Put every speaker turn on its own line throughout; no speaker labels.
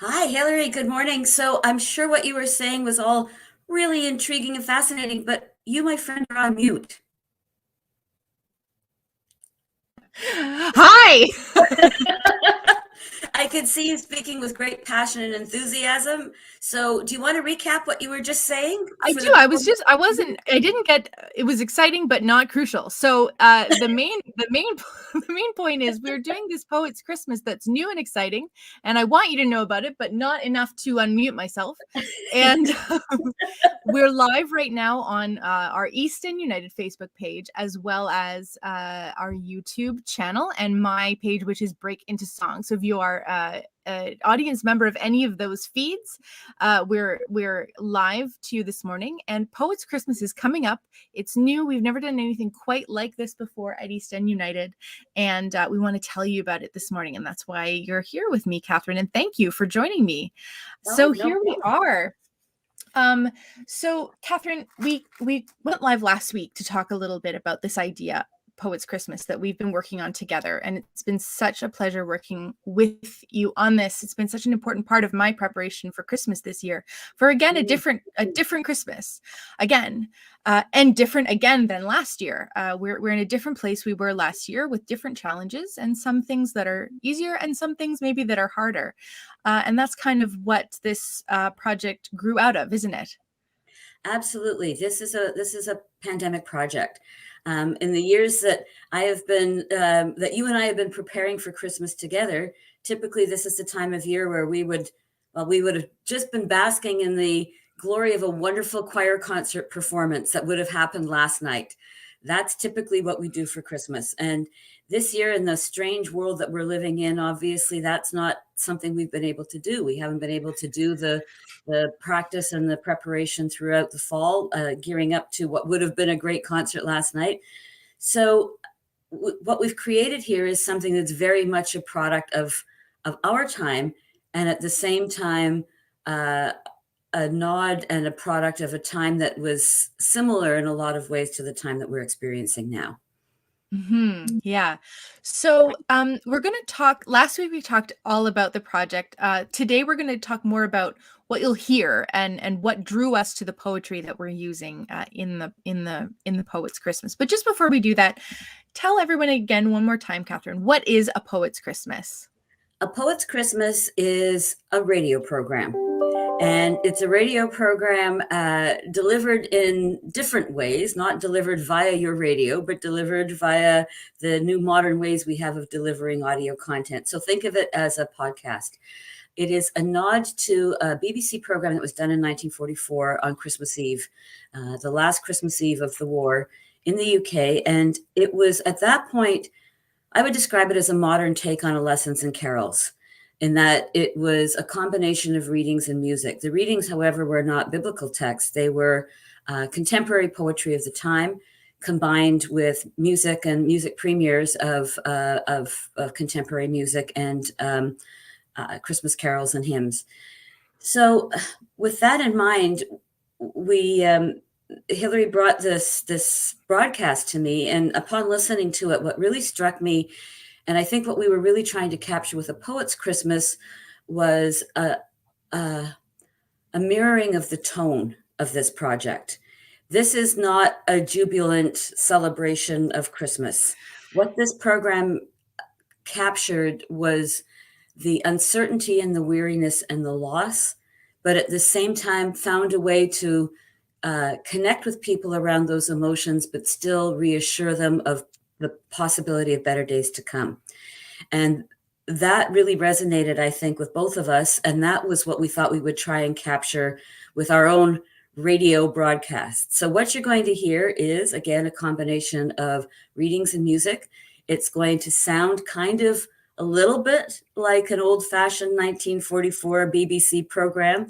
Hi, Hilary. Good morning. So I'm sure what you were saying was all really intriguing and fascinating, but you, my friend, are on mute.
Hi.
I could see you speaking with great passion and enthusiasm. So do you want to recap what you were just saying
I
for
do.
the
I was
people?
just. I wasn't. I didn't get. It was exciting, but not crucial. So the main point is we're doing this Poets Christmas that's new and exciting, and I want you to know about it, but not enough to unmute myself. And we're live right now on our East End United Facebook page, as well as our YouTube channel and my page, which is Break Into Song. So if you are an audience member of any of those feeds, we're live to you this morning. And Poets Christmas is coming up. It's new. We've never done anything quite like this before at East End United, and we want to tell you about it this morning. And that's why you're here with me, Catherine. And thank you for joining me.
Oh,
So
no
here we
problem.
are. So Catherine, we went live last week to talk a little bit about this idea, Poets Christmas, that we've been working on together. And it's been such a pleasure working with you on this. It's been such an important part of my preparation for Christmas this year, for again a different Christmas again, and different again than last year. We're in a different place we were last year, with different challenges and some things that are easier and some things maybe that are harder. And that's kind of what this project grew out of, isn't it?
Absolutely. This is a pandemic project. In the years that I have been that you and I have been preparing for Christmas together, typically this is the time of year where we would have just been basking in the glory of a wonderful choir concert performance that would have happened last night. That's typically what we do for Christmas. And this year, in the strange world that we're living in, obviously that's not something we've been able to do. We haven't been able to do the practice and the preparation throughout the fall, gearing up to what would have been a great concert last night. So, what we've created here is something that's very much a product of our time, and at the same time, uh, a nod and a product of a time that was similar in a lot of ways to the time that we're experiencing now.
Yeah. So we're going to talk. Last week we talked all about the project. Today we're going to talk more about what you'll hear and what drew us to the poetry that we're using in the Poets Christmas. But just before we do that, tell everyone again one more time, Catherine, what is a Poets Christmas?
A Poet's Christmas is a radio program. And it's a radio program delivered in different ways, not delivered via your radio, but delivered via the new modern ways we have of delivering audio content. So think of it as a podcast. It is a nod to a BBC program that was done in 1944 on Christmas Eve, the last Christmas Eve of the war in the UK. And it was at that point, I would describe it as a modern take on A Lessons in Carols, in that it was a combination of readings and music. The readings, however, were not biblical texts. They were contemporary poetry of the time, combined with music and music premieres of contemporary music and Christmas carols and hymns. So, with that in mind, we Hillary brought this broadcast to me, and upon listening to it, what really struck me, and I think what we were really trying to capture with a Poet's Christmas, was a, a mirroring of the tone of this project. This is not a jubilant celebration of Christmas. What this program captured was the uncertainty and the weariness and the loss, but at the same time found a way to connect with people around those emotions, but still reassure them of the possibility of better days to come. And that really resonated, I think, with both of us. And that was what we thought we would try and capture with our own radio broadcast. So, what you're going to hear is, again, a combination of readings and music. It's going to sound kind of a little bit like an old fashioned 1944 BBC program,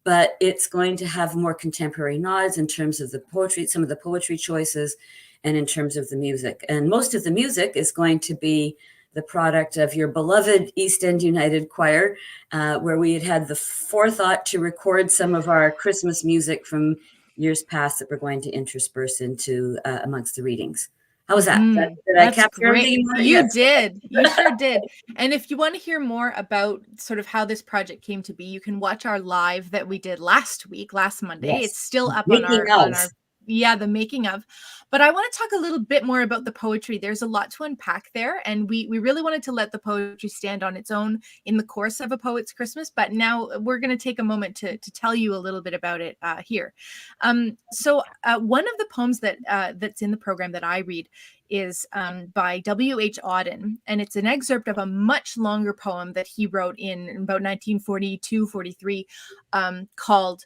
but it's going to have more contemporary nods in terms of the poetry, some of the poetry choices, and in terms of the music. And most of the music is going to be the product of your beloved East End United Choir, where we had the forethought to record some of our Christmas music from years past that we're going to intersperse into amongst the readings. How was that? Did I
That's
capture everything
great.
you wanted?
You
Yes.
did. You sure did. And if you want to hear more about sort of how this project came to be, you can watch our live that we did last week, last Monday.
Yes.
It's still up
Making
on
of.
our yeah, the making of. But I want to talk a little bit more about the poetry. There's a lot to unpack there, and we really wanted to let the poetry stand on its own in the course of A Poet's Christmas. But now we're going to take a moment to tell you a little bit about it here. So one of the poems that's in the program that I read is by W.H. Auden, and it's an excerpt of a much longer poem that he wrote in about 1942, 43, called,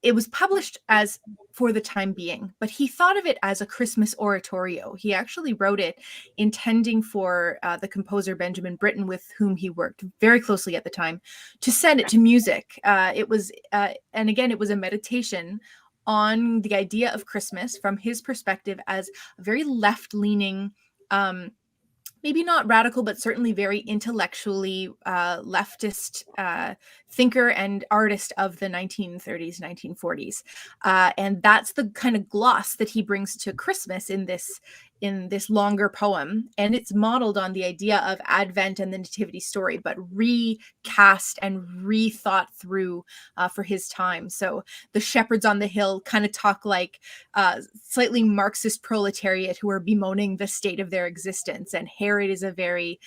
it was published as For the Time Being, but he thought of it as a Christmas oratorio. He actually wrote it intending for the composer Benjamin Britten, with whom he worked very closely at the time, to set it to music. It was, and again, it was a meditation on the idea of Christmas from his perspective as a very left-leaning, maybe not radical, but certainly very intellectually leftist thinker and artist of the 1930s, 1940s. And that's the kind of gloss that he brings to Christmas in this longer poem. And it's modeled on the idea of Advent and the Nativity story, but recast and rethought through for his time. So the shepherds on the hill kind of talk like slightly Marxist proletariat who are bemoaning the state of their existence. And Herod is a very,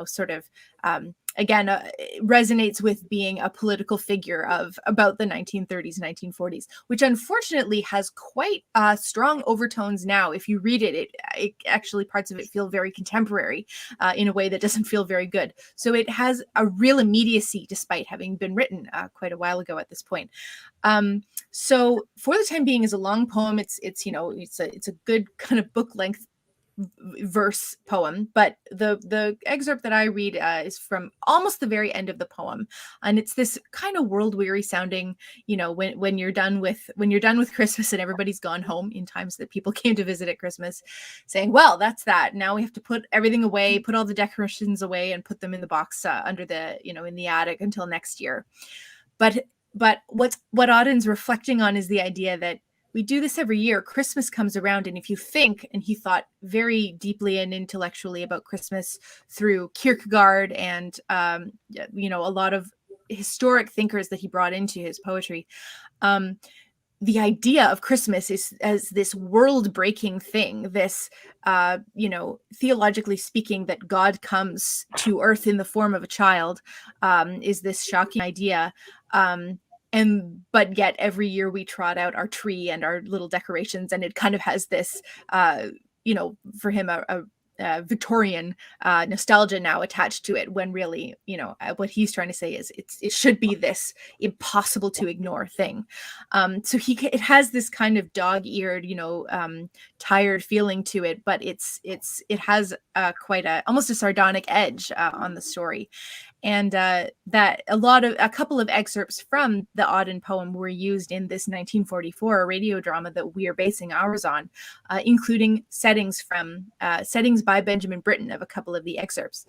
sort of, again, resonates with being a political figure of about the 1930s, 1940s, which unfortunately has quite strong overtones now. If you read it, it actually, parts of it feel very contemporary in a way that doesn't feel very good. So it has a real immediacy despite having been written quite a while ago at this point. So For the Time Being is a long poem. It's a good kind of book length verse poem, but the excerpt that I read is from almost the very end of the poem, and it's this kind of world weary sounding, when you're done with Christmas and everybody's gone home, in times that people came to visit at Christmas, saying, well, that's that, now we have to put everything away, put all the decorations away and put them in the box under the in the attic until next year. But what Auden's reflecting on is the idea that we do this every year. Christmas comes around, and if you think, and he thought very deeply and intellectually about Christmas through Kierkegaard and a lot of historic thinkers that he brought into his poetry. The idea of Christmas is as this world-breaking thing, this, theologically speaking, that God comes to earth in the form of a child, is this shocking idea. But yet every year we trot out our tree and our little decorations, and it kind of has this, for him, a Victorian nostalgia now attached to it, when really, what he's trying to say is it should be this impossible to ignore thing. So it has this kind of dog-eared, tired feeling to it, but it has quite almost a sardonic edge on the story. And that a couple of excerpts from the Auden poem were used in this 1944 radio drama that we are basing ours on, including settings by Benjamin Britten of a couple of the excerpts.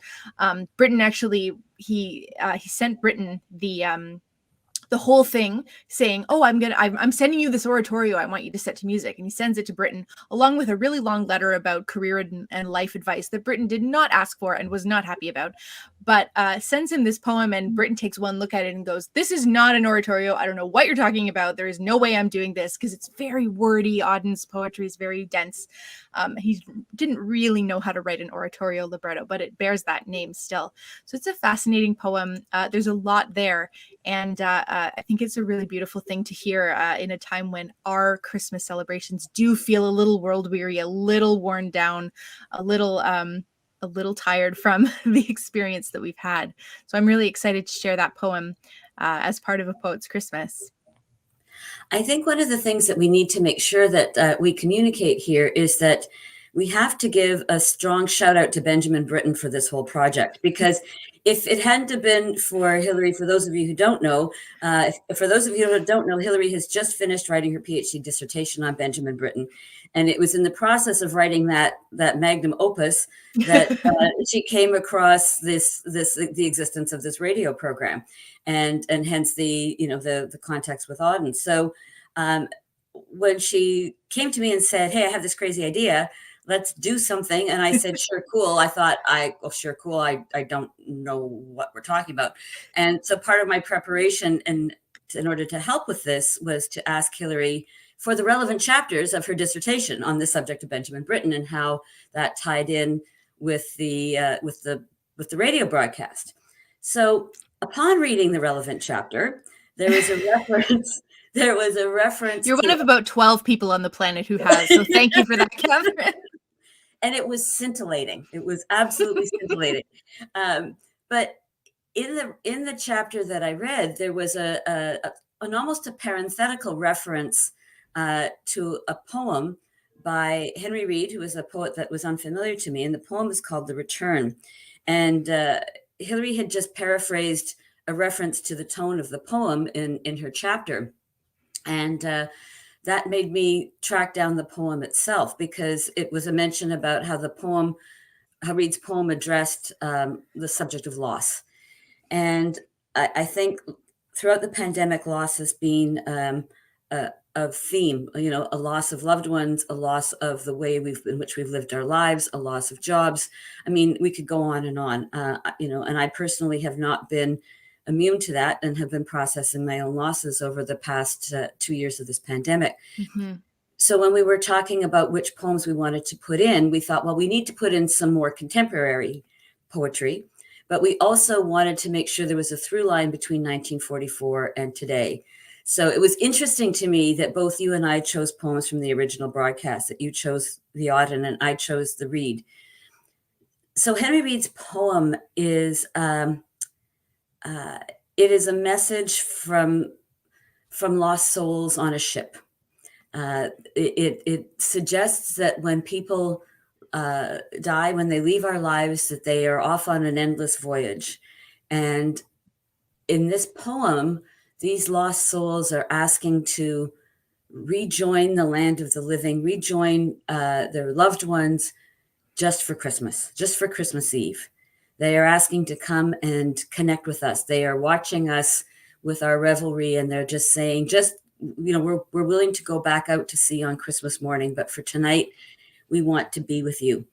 Britten actually, he sent Britten the whole thing, saying, oh, I'm sending you this oratorio I want you to set to music. And he sends it to Britten, along with a really long letter about career and life advice that Britten did not ask for and was not happy about, but sends him this poem. And Britten takes one look at it and goes, this is not an oratorio. I don't know what you're talking about. There is no way I'm doing this, because it's very wordy. Auden's poetry is very dense. He didn't really know how to write an oratorio libretto, but it bears that name still. So it's a fascinating poem. There's a lot there. And I think it's a really beautiful thing to hear in a time when our Christmas celebrations do feel a little world weary, a little worn down, a little tired from the experience that we've had. So I'm really excited to share that poem as part of A Poet's Christmas.
I think one of the things that we need to make sure that we communicate here is that we have to give a strong shout out to Benjamin Britten for this whole project, because if it hadn't have been for Hilary, for those of you who don't know, Hilary has just finished writing her PhD dissertation on Benjamin Britten, and it was in the process of writing that magnum opus that she came across the existence of this radio program, and hence the context with Auden. So when she came to me and said, "Hey, I have this crazy idea," let's do something. And I said, sure, cool. Well, sure, cool. I don't know what we're talking about. And so part of my preparation and in order to help with this was to ask Hilary for the relevant chapters of her dissertation on the subject of Benjamin Britten and how that tied in with the radio broadcast. So upon reading the relevant chapter, there was a reference. There was a reference
You're one
to,
of about 12 people on the planet who has, so thank you for that, Catherine.
and it was scintillating. It was absolutely scintillating. But in the chapter that I read, there was an almost a parenthetical reference to a poem by Henry Reed, who was a poet that was unfamiliar to me, and the poem is called "The Return." And Hilary had just paraphrased a reference to the tone of the poem in her chapter, and that made me track down the poem itself because it was a mention about how Reed's poem addressed the subject of loss. And I think throughout the pandemic, loss has been a theme, a loss of loved ones, a loss of the way in which we've lived our lives, a loss of jobs. I mean, we could go on and on, and I personally have not been immune to that and have been processing my own losses over the past 2 years of this pandemic.
Mm-hmm.
So when we were talking about which poems we wanted to put in, we thought, well, we need to put in some more contemporary poetry, but we also wanted to make sure there was a through line between 1944 and today. So it was interesting to me that both you and I chose poems from the original broadcast, that you chose the Auden and I chose the Reed. So Henry Reed's poem is it is a message from lost souls on a ship. It suggests that when people die, when they leave our lives, that they are off on an endless voyage. And in this poem, these lost souls are asking to rejoin the land of the living, rejoin their loved ones just for Christmas Eve. They are asking to come and connect with us. They are watching us with our revelry, and they're just saying, we're willing to go back out to sea on Christmas morning, but for tonight, we want to be with you.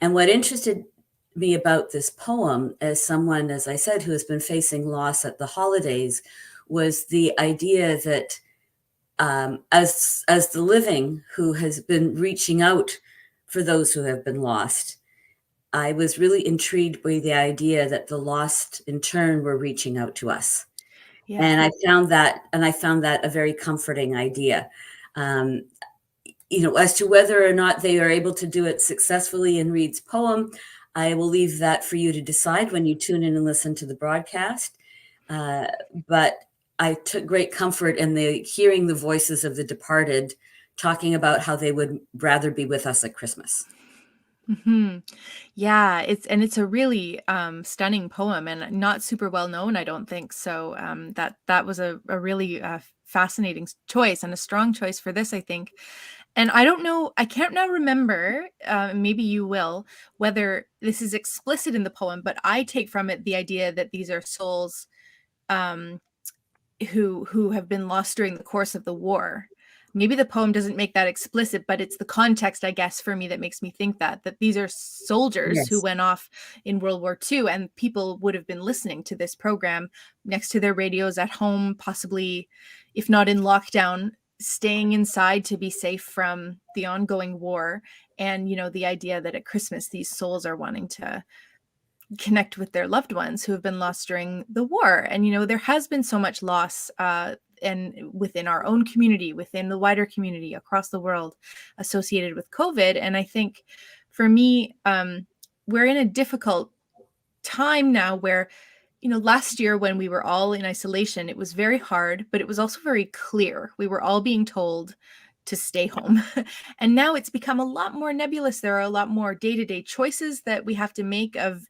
And what interested me about this poem, as someone, as I said, who has been facing loss at the holidays, was the idea that as the living who has been reaching out for those who have been lost, I was really intrigued by the idea that the lost in turn were reaching out to us.
Yeah.
And I found that a very comforting idea. As to whether or not they are able to do it successfully in Reed's poem, I will leave that for you to decide when you tune in and listen to the broadcast. But I took great comfort in hearing the voices of the departed talking about how they would rather be with us at Christmas.
Mm-hmm. Yeah, it's a really stunning poem and not super well known, I don't think. So that was a really fascinating choice and a strong choice for this, I think. And I don't know, I can't now remember, maybe you will, whether this is explicit in the poem, but I take from it the idea that these are souls um, who have been lost during the course of the war. Maybe the poem doesn't make that explicit, but it's the context, I guess, for me that makes me think that these are soldiers who
Yes.
went off in World War II, and people would have been listening to this program next to their radios at home, possibly, if not in lockdown, staying inside to be safe from the ongoing war. And, the idea that at Christmas, these souls are wanting to connect with their loved ones who have been lost during the war. And, there has been so much loss and within our own community, within the wider community across the world associated with COVID. And I think for me, we're in a difficult time now where, last year when we were all in isolation, it was very hard, but it was also very clear. We were all being told to stay home. And now it's become a lot more nebulous. There are a lot more day-to-day choices that we have to make of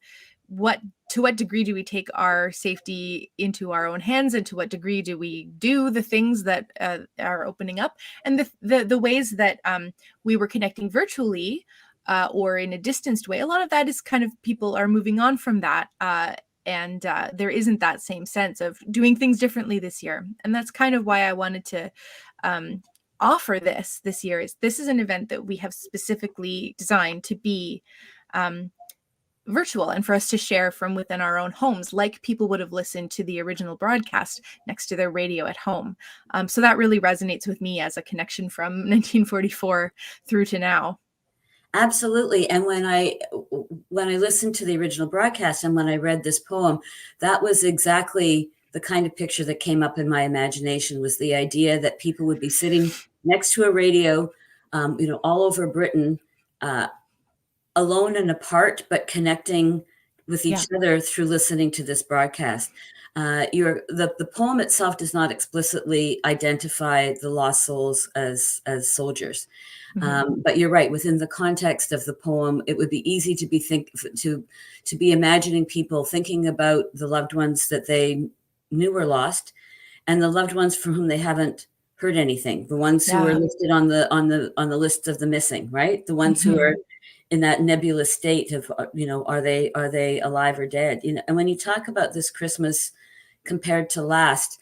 to what degree do we take our safety into our own hands, and to what degree do we do the things that are opening up, and the ways that we were connecting virtually or in a distanced way. A lot of that is kind of, people are moving on from that. And there isn't that same sense of doing things differently this year. And that's kind of why I wanted to offer this year is this is an event that we have specifically designed to be virtual and for us to share from within our own homes, like people would have listened to the original broadcast next to their radio at home. So that really resonates with me as a connection from 1944 through to now.
Absolutely. And when I listened to the original broadcast and when I read this poem, that was exactly the kind of picture that came up in my imagination, was the idea that people would be sitting next to a radio, all over Britain, uh, alone and apart, but connecting with each other through listening to this broadcast. The poem itself does not explicitly identify the lost souls as soldiers. But you're right. Within the context of the poem, it would be easy to be imagining people thinking about the loved ones that they knew were lost, and the loved ones from whom they haven't heard anything. The ones who are listed on the list of the missing, right? The ones who are in that nebulous state of, are they alive or dead? And when you talk about this Christmas compared to last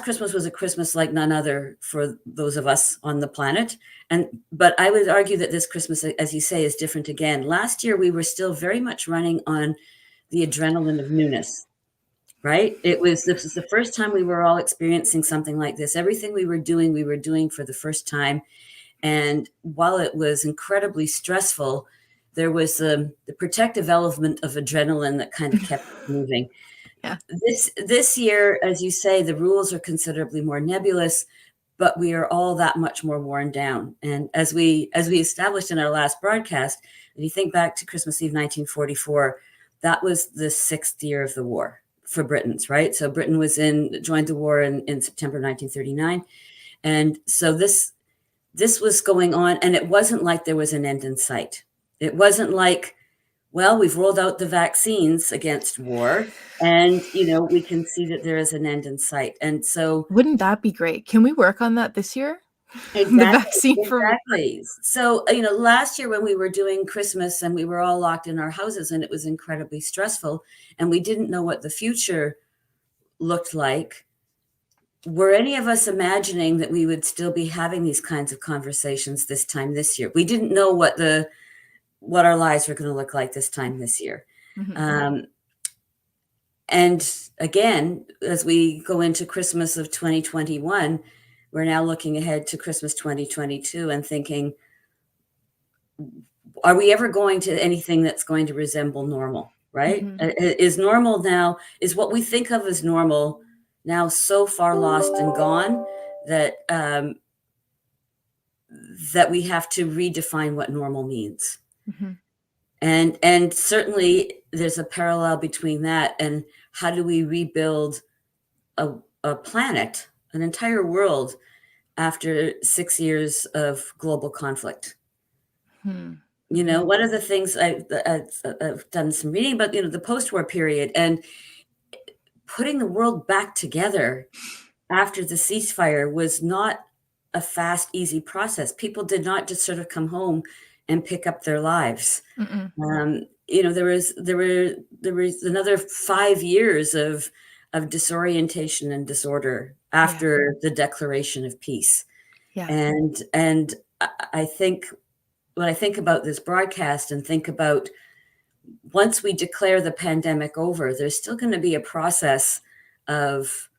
Christmas was a Christmas like none other for those of us on the planet. But I would argue that this Christmas, as you say, is different again. Last year, we were still very much running on the adrenaline of newness, right? This was the first time we were all experiencing something like this. Everything we were doing for the first time. And while it was incredibly stressful, there was the protective element of adrenaline that kind of kept moving.
Yeah.
This year, as you say, the rules are considerably more nebulous, but we are all that much more worn down. And as we established in our last broadcast, if you think back to Christmas Eve 1944, that was the 6th year of the war for Britons, right? So Britain joined the war in September 1939. And so this was going on, and it wasn't like there was an end in sight. It wasn't like, well, we've rolled out the vaccines against war, and we can see that there is an end in sight. And so,
wouldn't that be great? Can we work on that this year? The vaccine for
exactly. So, last year when we were doing Christmas and we were all locked in our houses and it was incredibly stressful and we didn't know what the future looked like, were any of us imagining that we would still be having these kinds of conversations this time this year? We didn't know what our lives were going to look like this time this year. And again, as we go into Christmas of 2021, we're now looking ahead to Christmas 2022 and thinking, are we ever going to anything that's going to resemble normal, right? Is normal now, is what we think of as normal now so far lost and gone that that we have to redefine what normal means. And certainly there's a parallel between that and how do we rebuild a planet, an entire world, after 6 years of global conflict. One of the things I've done some reading about, the post-war period and putting the world back together after the ceasefire was not a fast, easy process. People did not just sort of come home and pick up their lives. There was another 5 years of disorientation and disorder after the declaration of peace. And I think when I think about this broadcast and think about once we declare the pandemic over, there's still going to be a process of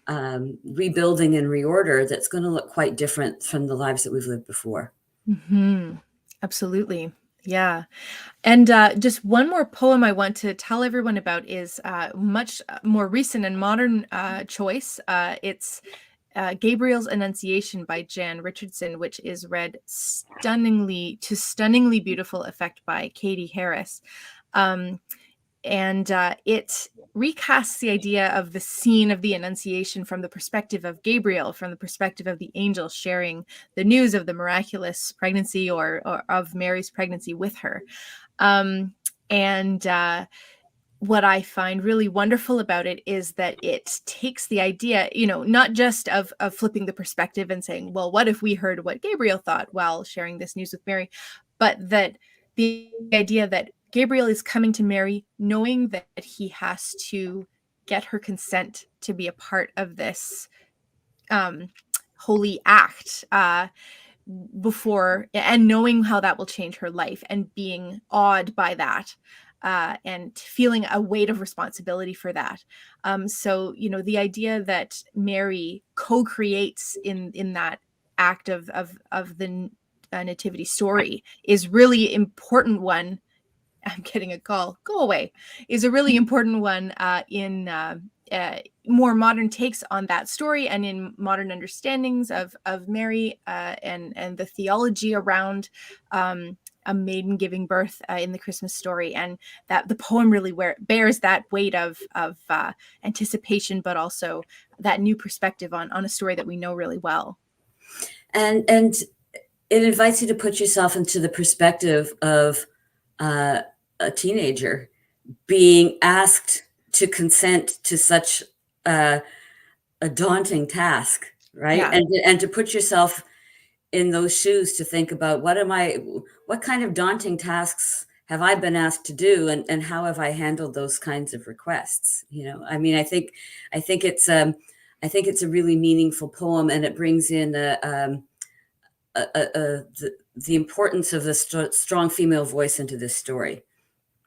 rebuilding and reorder that's going to look quite different from the lives that we've lived before.
Absolutely. Yeah. And just one more poem I want to tell everyone about is much more recent and modern choice. It's Gabriel's Annunciation by Jan Richardson, which is read stunningly beautiful effect by Katie Harris. And it recasts the idea of the scene of the Annunciation from the perspective of Gabriel, from the perspective of the angel sharing the news of the miraculous pregnancy or of Mary's pregnancy with her. What I find really wonderful about it is that it takes the idea, not just of flipping the perspective and saying, well, what if we heard what Gabriel thought while sharing this news with Mary, but that the idea that Gabriel is coming to Mary knowing that he has to get her consent to be a part of this holy act before, and knowing how that will change her life and being awed by that, and feeling a weight of responsibility for that. So, the idea that Mary co-creates in that act of the nativity story is really important one. I'm getting a call. Go away. Is a really important one in more modern takes on that story, and in modern understandings of Mary, and the theology around a maiden giving birth in the Christmas story, and that the poem really bears that weight of anticipation, but also that new perspective on a story that we know really well.
And it invites you to put yourself into the perspective of a teenager being asked to consent to such a daunting task, right?
Yeah.
And to put yourself in those shoes to think about what kind of daunting tasks have I been asked to do, and how have I handled those kinds of requests? I mean, I think it's a really meaningful poem, and it brings in the importance of the strong female voice into this story.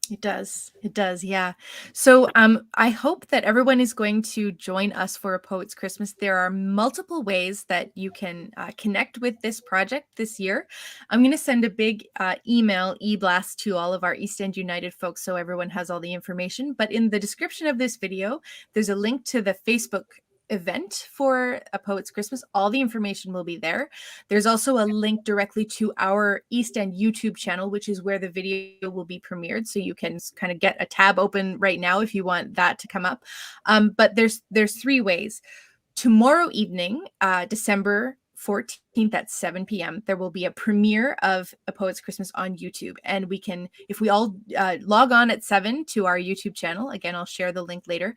It does. It does. Yeah. So I hope that everyone is going to join us for A Poet's Christmas. There are multiple ways that you can connect with this project this year. I'm going to send a big email e-blast to all of our East End United folks so everyone has all the information. But in the description of this video, there's a link to the Facebook event for A Poet's Christmas. All the information will be there. There's also a link directly to our East End YouTube channel, which is where the video will be premiered. So you can kind of get a tab open right now if you want that to come up. But there's three ways. Tomorrow evening, December 14th at 7 p.m., there will be a premiere of A Poet's Christmas on YouTube. And we can, if we all log on at 7 to our YouTube channel, again, I'll share the link later,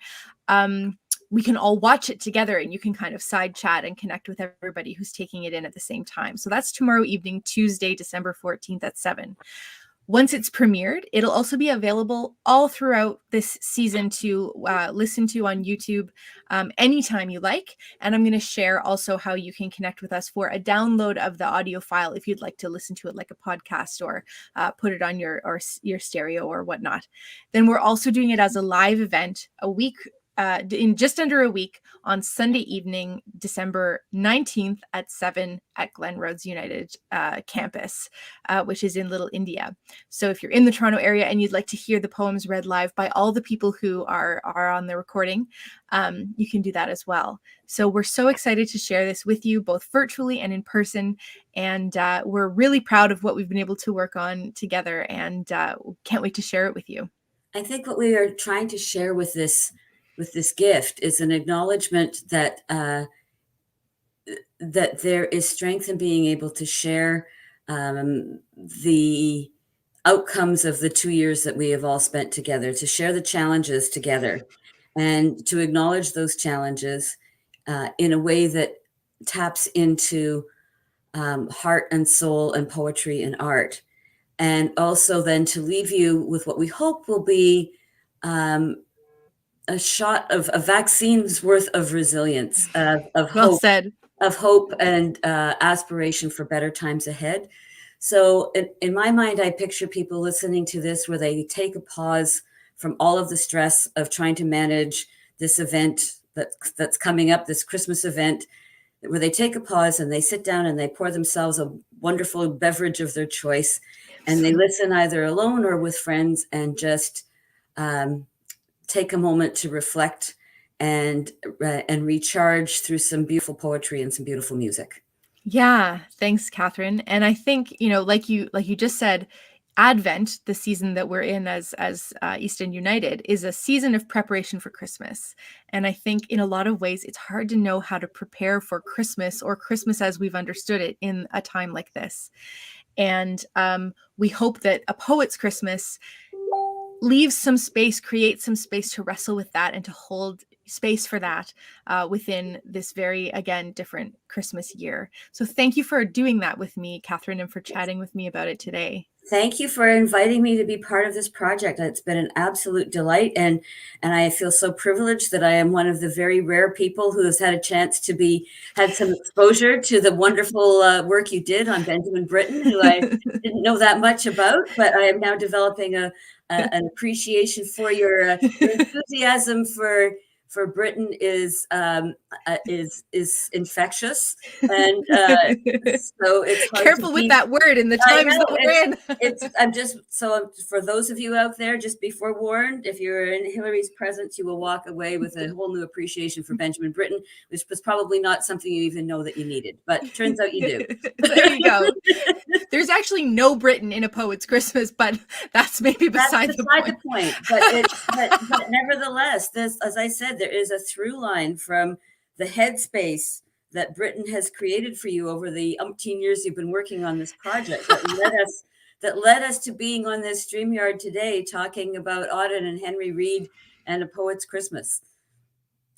we can all watch it together, and you can kind of side chat and connect with everybody who's taking it in at the same time. So that's tomorrow evening, Tuesday, December 14th at 7. Once it's premiered, it'll also be available all throughout this season to listen to on YouTube anytime you like. And I'm going to share also how you can connect with us for a download of the audio file if you'd like to listen to it like a podcast, or put it on your stereo or whatnot. Then we're also doing it as a live event a week, in just under a week, on Sunday evening, December 19th at 7 at Glen Roads United campus, which is in Little India. So if you're in the Toronto area and you'd like to hear the poems read live by all the people who are on the recording, you can do that as well. So we're so excited to share this with you, both virtually and in person. And we're really proud of what we've been able to work on together, and can't wait to share it with you.
I think what we are trying to share with this gift is an acknowledgement that that there is strength in being able to share the outcomes of the 2 years that we have all spent together, to share the challenges together, and to acknowledge those challenges in a way that taps into heart and soul and poetry and art. And also then to leave you with what we hope will be a shot of a vaccine's worth of resilience,
Well said.
of hope and aspiration for better times ahead. So in my mind, I picture people listening to this where they take a pause from all of the stress of trying to manage this event that's coming up, this Christmas event, where they take a pause and they sit down and they pour themselves a wonderful beverage of their choice, and they listen either alone or with friends, and just take a moment to reflect and recharge through some beautiful poetry and some beautiful music.
Yeah, thanks, Catherine. And I think, like you just said, Advent, the season that we're in as East End United, is a season of preparation for Christmas. And I think in a lot of ways, it's hard to know how to prepare for Christmas, or Christmas as we've understood it, in a time like this. And we hope that A Poet's Christmas leaves some space, creates some space to wrestle with that and to hold space for that within this very, again, different Christmas year. So thank you for doing that with me, Catherine, and for chatting with me about it today.
Thank you for inviting me to be part of this project. It's been an absolute delight, and I feel so privileged that I am one of the very rare people who has had a chance to be had some exposure to the wonderful work you did on Benjamin Britten, who I didn't know that much about, but I am now developing an appreciation for your enthusiasm for Britain is infectious, and so it's hard to
Careful with
be.
that word in the
I
times
know
that we're in.
I'm just so for those of you out there, just be forewarned. If you're in Hilary's presence, you will walk away with a whole new appreciation for Benjamin Britten, which was probably not something you even know that you needed, but turns out you do.
There you go. There's actually no Britain in A Poet's Christmas, but that's maybe
That's
beside the
beside
point.
the point. But nevertheless, this, as I said, there is a through line from the headspace that Britain has created for you over the umpteen years you've been working on this project that led us to being on this StreamYard today talking about Auden and Henry Reed and A Poet's Christmas.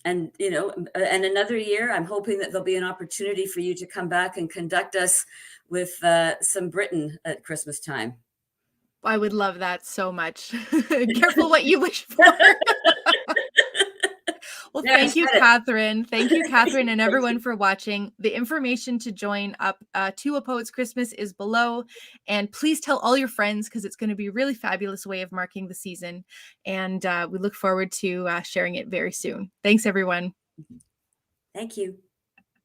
And and another year, I'm hoping that there'll be an opportunity for you to come back and conduct us with some Britain at Christmas time.
I would love that so much. Careful what you wish for. Well,
There, I
thank you,
said it.
Catherine. Thank you, Catherine, and everyone for watching. The information to join up to A Poet's Christmas is below. And please tell all your friends because it's going to be a really fabulous way of marking the season. And we look forward to sharing it very soon. Thanks, everyone.
Thank you.